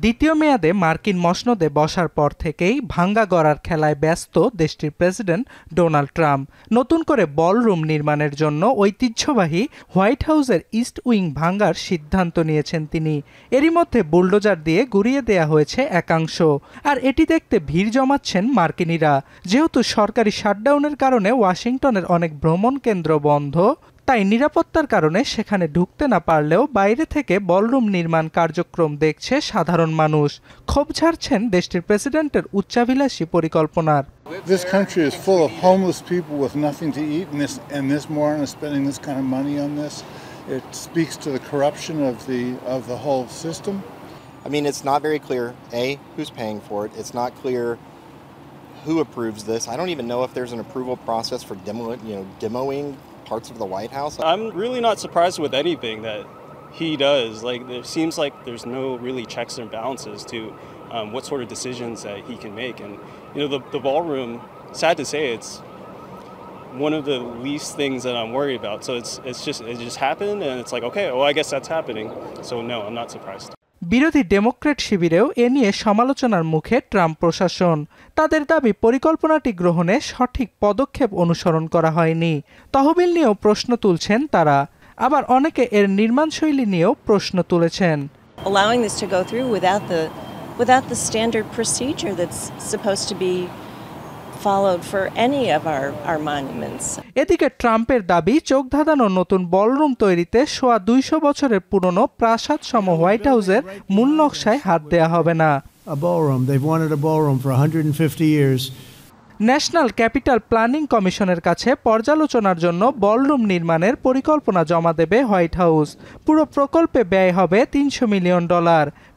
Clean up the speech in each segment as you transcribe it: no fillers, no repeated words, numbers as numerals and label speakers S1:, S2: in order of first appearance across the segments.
S1: দ্বিতীয় মেয়াদে মার্কিন মসনদে বসার পর থেকেই ভাঙ্গা গড়ার খেলায় ব্যস্ত দেশটির প্রেসিডেন্ট ডোনাল্ড ট্রাম্প। নতুন করে বলরুম নির্মাণের জন্য ঐতিহ্যবাহী হোয়াইট হাউসের ইস্ট উইং ভাঙ্গার সিদ্ধান্ত নিয়েছেন তিনি। এরই মধ্যে বুলডোজার দিয়ে গুঁড়িয়ে দেয়া হয়েছে একাংশ। আর এটি দেখতে ভিড় জমাচ্ছেন মার্কিনিরা। যেহেতু সরকারি শাটডাউনের কারণে ওয়াশিংটনের অনেক ভ্রমণ কেন্দ্র বন্ধ, তাই নিরাপত্তার কারণে সেখানে ঢুকতে না পারলেও বাইরে থেকে বলরুম নির্মাণ কার্যক্রম দেখছে সাধারণ মানুষ। ক্ষোভ ঝাড়ছেন দেশটির প্রেসিডেন্টের উচ্চাভিলাষী পরিকল্পনার।
S2: This country is full of homeless people with nothing to eat, and this moron is spending this kind of money on this. It speaks to the corruption of the whole system.
S3: I mean, it's not very clear, who's paying for it. It's not clear who approves this. I don't even know if there's an approval process for demoing parts of the White House.
S4: I'm really not surprised with anything that he does. Like, it seems like there's no really checks and balances to what sort of decisions that he can make. And the ballroom, sad to say, it's one of the least things that I'm worried about. So it just happened, and it's like, okay, well, I guess that's happening. So no, I'm not surprised.
S1: বিরোধী Democrat শিবিরেও এ নিয়ে সমালোচনার মুখে Trump প্রশাসন। তাদের দাবি পরিকল্পনাটি গ্রহণে সঠিক পদক্ষেপ অনুসরণ করা হয়নি। তহবিল নিয়েও প্রশ্ন তুলছেন তারা। আবার অনেকে এর নির্মাণশৈলী নিয়েও প্রশ্ন তুলেছেন।
S5: Allowing this to go through without the standard procedure that's supposed to be followed for any of our monuments.
S1: এদিকে ট্রাম্পের দাবি চোখ ধাঁধানো নতুন বলরুম তৈরিতে সোয়া 200 বছরের পুরনো প্রাসাদ সম হোয়াইট হাউসের মূল নকশায় হাত দেয়া হবে না।
S6: They've wanted a ballroom for 150 years.
S1: National capital planning কমিশনের কাছে পর্যালোচনার জন্য বলরুম নির্মাণের পরিকল্পনা জমা দেবে হোয়াইট হাউস। পুরো প্রকল্পে ব্যয় হবে $300 মিলিয়ন।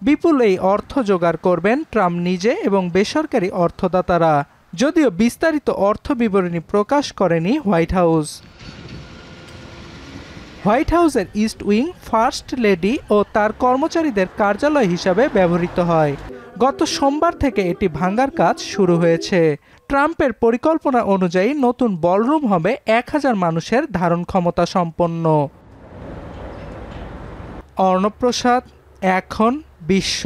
S1: বিপুল এই অর্থ জোগাড় করবেন ট্রাম্প নিজে এবং বেসরকারি অর্থদাতারা। যদিও বিস্তারিত অর্থ বিবরণী প্রকাশ করেনি হোয়াইট হাউস। হোয়াইট হাউসের ইস্ট উইং ফার্স্ট লেডি ও তার কর্মচারীদের কার্যালয় হিসাবে ব্যবহৃত হয়। গত সোমবার থেকে এটি ভাঙার কাজ শুরু হয়েছে। ট্রাম্পের পরিকল্পনা অনুযায়ী নতুন বলরুম হবে 1000 মানুষের ধারণ ক্ষমতা সম্পন্ন। অর্ণব প্রসাদ, এখন বিশ্ব।